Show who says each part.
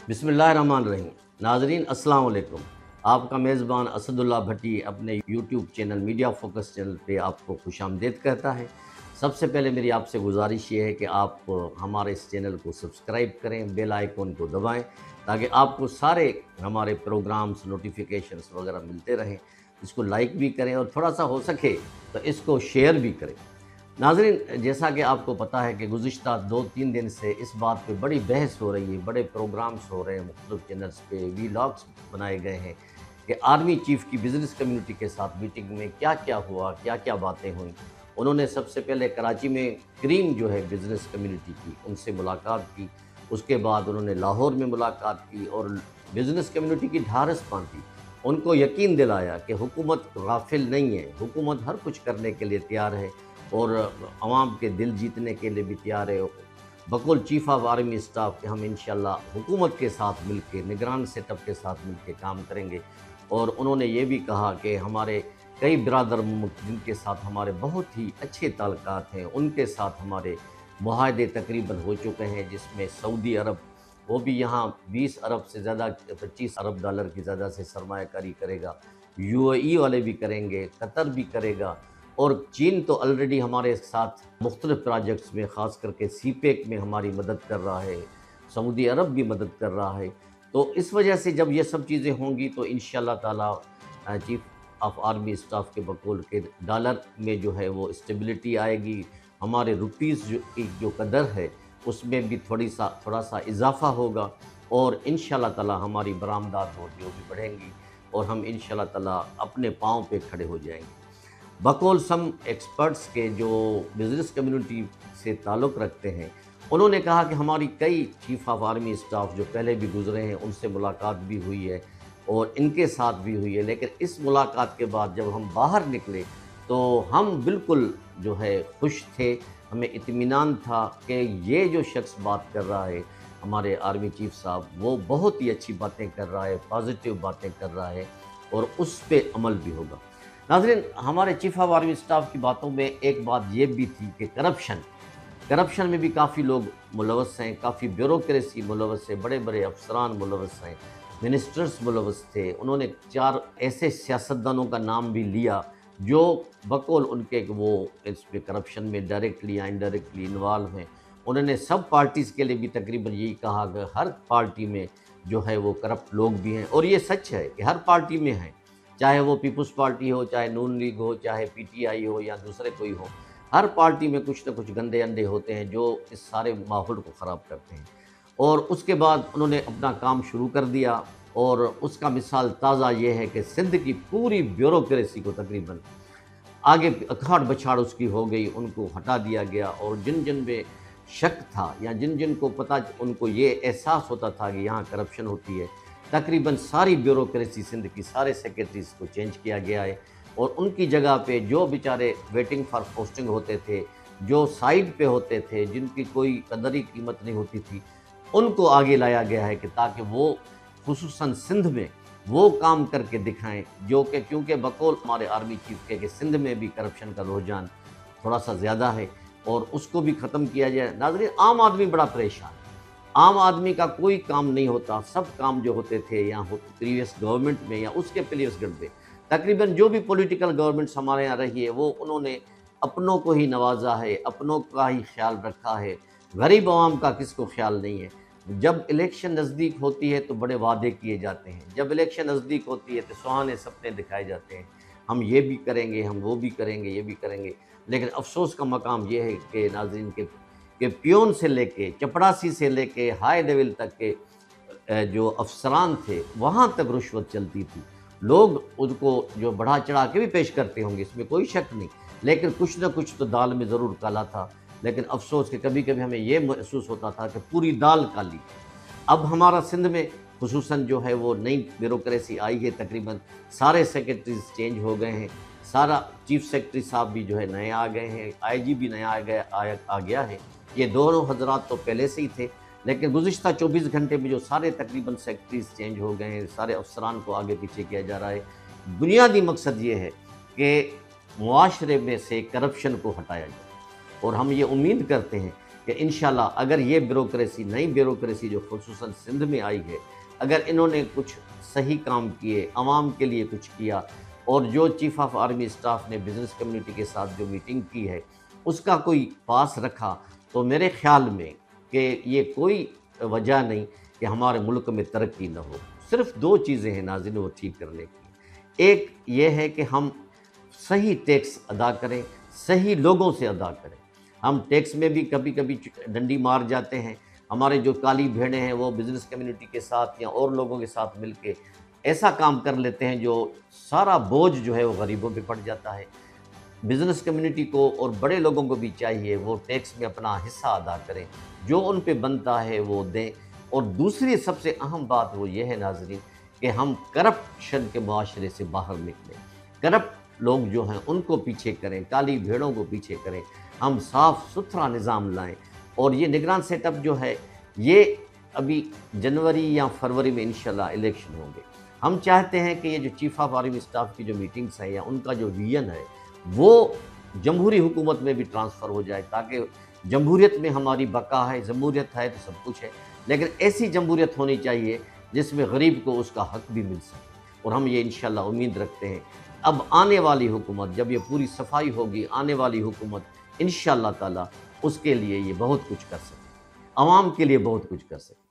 Speaker 1: बिस्मिल्लाहिर्रहमानिर्रहीम। नाजरीन अस्सलाम वालेकुम। आपका मेज़बान असदुल्ला भट्टी अपने YouTube channel media focus channel पे आपको खुशामदीद कहता है। सबसे पहले मेरी आपसे गुजारिश ये है कि आप हमारे इस चैनल को सब्सक्राइब करें, बेल आइकन को दबाएं ताकि आपको सारे हमारे प्रोग्राम्स नोटिफिकेशंस वगैरह मिलते रहें। इसको लाइक भी करें और थोड़ा सा हो सके तो इसको शेयर भी करें। नाज़रीन, जैसा कि आपको पता है कि गुज़िश्ता 2-3 दिन से इस बात पे बड़ी बहस हो रही है, बड़े प्रोग्राम्स हो रहे हैं, मुख्तलिफ चैनल्स पे वीलॉग्स बनाए गए हैं कि आर्मी चीफ़ की बिज़नेस कम्युनिटी के साथ मीटिंग में क्या-क्या हुआ, क्या-क्या बातें हुईं। उन्होंने सबसे पहले कराची में क्रीम जो है बिज़नेस कम्युनिटी की, उनसे मुलाकात की। उसके बाद उन्होंने लाहौर में मुलाकात की और बिज़नेस कम्युनिटी की ढारस बाँधी। उनको यकीन दिलाया कि हुकूमत गाफ़िल नहीं है, हुकूमत हर कुछ करने के लिए तैयार है और अवाम के दिल जीतने के लिए भी तैयार है। बकौल चीफ़ ऑफ आर्मी स्टाफ कि हम इंशाल्लाह हुकूमत के साथ मिलके, निगरान सेटअप के साथ मिलके काम करेंगे। और उन्होंने ये भी कहा कि हमारे कई बिरादर मुल्क जिनके साथ हमारे बहुत ही अच्छे ताल्लुकात हैं, उनके साथ हमारे मुआहदे तकरीबन हो चुके हैं, जिसमें सऊदी अरब, वो भी यहाँ 20 अरब से ज़्यादा, 25 अरब डॉलर की ज़्यादा से सरमायाकारी करेगा। यूएई वाले भी करेंगे, कतर भी करेगा और चीन तो ऑलरेडी हमारे साथ मुख्तलिफ प्रोजेक्ट्स में, ख़ास करके सीपेक में हमारी मदद कर रहा है, सऊदी अरब भी मदद कर रहा है। तो इस वजह से जब ये सब चीज़ें होंगी तो इंशाअल्लाह ताला चीफ़ ऑफ आर्मी स्टाफ के बकौल के डॉलर में जो है वो स्टेबिलिटी आएगी, हमारे रुपीज़ की जो कदर है उसमें भी थोड़ा सा इजाफ़ा होगा और इंशाअल्लाह ताला हमारी बरामदात जो भी बढ़ेंगी और हम इंशाअल्लाह ताला अपने पाँव पे खड़े हो जाएंगे। बकौल सम एक्सपर्ट्स के जो बिज़नेस कम्युनिटी से ताल्लुक़ रखते हैं, उन्होंने कहा कि हमारी कई चीफ़ ऑफ आर्मी स्टाफ जो पहले भी गुज़रे हैं उनसे मुलाकात भी हुई है और इनके साथ भी हुई है, लेकिन इस मुलाकात के बाद जब हम बाहर निकले तो हम बिल्कुल जो है खुश थे। हमें इत्मीनान था कि ये जो शख्स बात कर रहा है, हमारे आर्मी चीफ़ साहब, वो बहुत ही अच्छी बातें कर रहा है, पॉजिटिव बातें कर रहा है और उस पे अमल भी होगा। नाज़रीन, हमारे चीफ़ ऑफ आर्मी स्टाफ की बातों में एक बात ये भी थी कि करप्शन में भी काफ़ी लोग मुलव्वस हैं, काफ़ी ब्यूरोक्रेसी मुलव्वस है, बड़े-बड़े अफसरान मुलव्वस हैं, मिनिस्टर्स मुलव्वस थे। उन्होंने 4 ऐसे सियासतदानों का नाम भी लिया जो बकौल उनके वो इसमें करप्शन में डायरेक्टली या इनडायरेक्टली इन्वॉल्व हैं। उन्होंने सब पार्टीज़ के लिए भी तकरीबन यही कहा कि हर पार्टी में जो है वो करप्ट लोग भी हैं और ये सच है कि हर पार्टी में हैं। चाहे वो पीपल्स पार्टी हो, चाहे नून लीग हो, चाहे पीटीआई हो या दूसरे कोई हो, हर पार्टी में कुछ न कुछ गंदे अंडे होते हैं जो इस सारे माहौल को ख़राब करते हैं। और उसके बाद उन्होंने अपना काम शुरू कर दिया और उसका मिसाल ताज़ा ये है कि सिंध की पूरी ब्यूरोक्रेसी को तकरीबन आगे अखाड़ बछाड़ उसकी हो गई, उनको हटा दिया गया और जिन जिन में शक था या जिन जिन को पता, उनको ये एहसास होता था कि यहाँ करप्शन होती है, तकरीबन सारी ब्यूरोक्रेसी सिंध की सारे सेक्रेटरीज़ को चेंज किया गया है और उनकी जगह पे जो बेचारे वेटिंग फॉर पोस्टिंग होते थे, जो साइड पे होते थे, जिनकी कोई कदरी कीमत नहीं होती थी, उनको आगे लाया गया है कि ताकि वो खुसूसन सिंध में वो काम करके दिखाएं जो कि, क्योंकि बकौल हमारे आर्मी चीफ के कि सिंध में भी करप्शन का रुझान थोड़ा सा ज़्यादा है और उसको भी ख़त्म किया जाए। नाज़रीन, आम आदमी बड़ा परेशान है, आम आदमी का कोई काम नहीं होता। सब काम जो होते थे या प्रीवियस गवर्नमेंट में या उसके प्रीवियस गवर्नमेंट में, तकरीबन जो भी पॉलिटिकल गवर्नमेंट्स हमारे यहाँ रही है वो उन्होंने अपनों को ही नवाजा है, अपनों का ही ख्याल रखा है, गरीब आवाम का किसको ख्याल नहीं है। जब इलेक्शन नज़दीक होती है तो बड़े वादे किए जाते हैं, जब इलेक्शन नज़दीक होती है तो सुहाने सपने दिखाए जाते हैं, हम ये भी करेंगे, हम वो भी करेंगे, ये भी करेंगे। लेकिन अफसोस का मकाम ये है कि नाज़रीन के पियोन से लेके, चपड़ासी से लेके हाई लेवल तक के जो अफसरान थे वहाँ तक रुश्वत चलती थी। लोग उसको जो बढ़ा चढ़ा के भी पेश करते होंगे, इसमें कोई शक नहीं, लेकिन कुछ ना कुछ तो दाल में ज़रूर काला था। लेकिन अफसोस कि कभी कभी हमें ये महसूस होता था कि पूरी दाल काली। अब हमारा सिंध में खुसूसन जो है वो नई ब्यूरोक्रेसी आई है, तकरीबन सारे सेक्रेटरीज चेंज हो गए हैं, सारा चीफ सेक्रेटरी साहब भी जो है नए आ गए हैं, आईजी भी नया आ गया है। ये दोनों हजरात तो पहले से ही थे, लेकिन गुज़िश्ता 24 घंटे में जो सारे तकरीबन सेक्रेटरीज चेंज हो गए हैं, सारे अफसरान को आगे पीछे किया जा रहा है। बुनियादी मकसद ये है कि मुआशरे में से करप्शन को हटाया जाए और हम ये उम्मीद करते हैं کہ انشاءاللہ اگر یہ بیوروکریسی، نئی بیوروکریسی جو خصوصاً سندھ میں آئی ہے، اگر انہوں نے کچھ صحیح کام کیے، عوام کے لیے کچھ کیا، اور جو چیف آف آرمی اسٹاف نے بزنس کمیونٹی کے ساتھ جو میٹنگ کی ہے اس کا کوئی پاس رکھا، تو میرے خیال میں کہ یہ کوئی وجہ نہیں کہ ہمارے ملک میں ترقی نہ ہو۔ صرف دو چیزیں ہیں ناظرین وہ ٹھیک کرنے کی۔ ایک یہ ہے کہ ہم صحیح ٹیکس ادا کریں، صحیح لوگوں سے ادا کریں۔ ہم ٹیکس میں بھی کبھی کبھی ڈنڈی مار جاتے ہیں، ہمارے جو کالی بھیڑیں ہیں وہ بزنس کمیونٹی کے ساتھ یا اور لوگوں کے ساتھ مل کے ایسا کام کر لیتے ہیں جو سارا بوجھ جو ہے وہ غریبوں پہ پڑ جاتا ہے۔ بزنس کمیونٹی کو اور بڑے لوگوں کو بھی چاہیے وہ ٹیکس میں اپنا حصہ ادا کریں، جو ان پہ بنتا ہے وہ دیں۔ اور دوسری سب سے اہم بات وہ یہ ہے ناظرین کہ ہم کرپشن کے معاشرے سے باہر نکلیں، کرپٹ لوگ جو ہیں ان کو پیچھے کریں، کالی بھیڑوں کو پیچھے کریں، ہم صاف ستھرا نظام لائیں۔ اور یہ نگران سیٹ اپ جو ہے یہ ابھی جنوری یا فروری میں انشاءاللہ الیکشن ہوں گے۔ ہم چاہتے ہیں کہ یہ جو چیف آف آرمی اسٹاف کی جو میٹنگز ہیں یا ان کا جو ویژن ہے وہ جمہوری حکومت میں بھی ٹرانسفر ہو جائے، تاکہ جمہوریت میں ہماری بقا ہے۔ جمہوریت ہے تو سب کچھ ہے، لیکن ایسی جمہوریت ہونی چاہیے جس میں غریب کو اس کا حق بھی مل سکے، اور ہم یہ انشاءاللہ امید رکھتے ہیں۔ اب آنے والی حکومت جب یہ پوری صفائی ہوگی، آنے والی حکومت انشاءاللہ تعالی اس کے لیے یہ بہت کچھ کر سکے، عوام کے لیے بہت کچھ کر سکے۔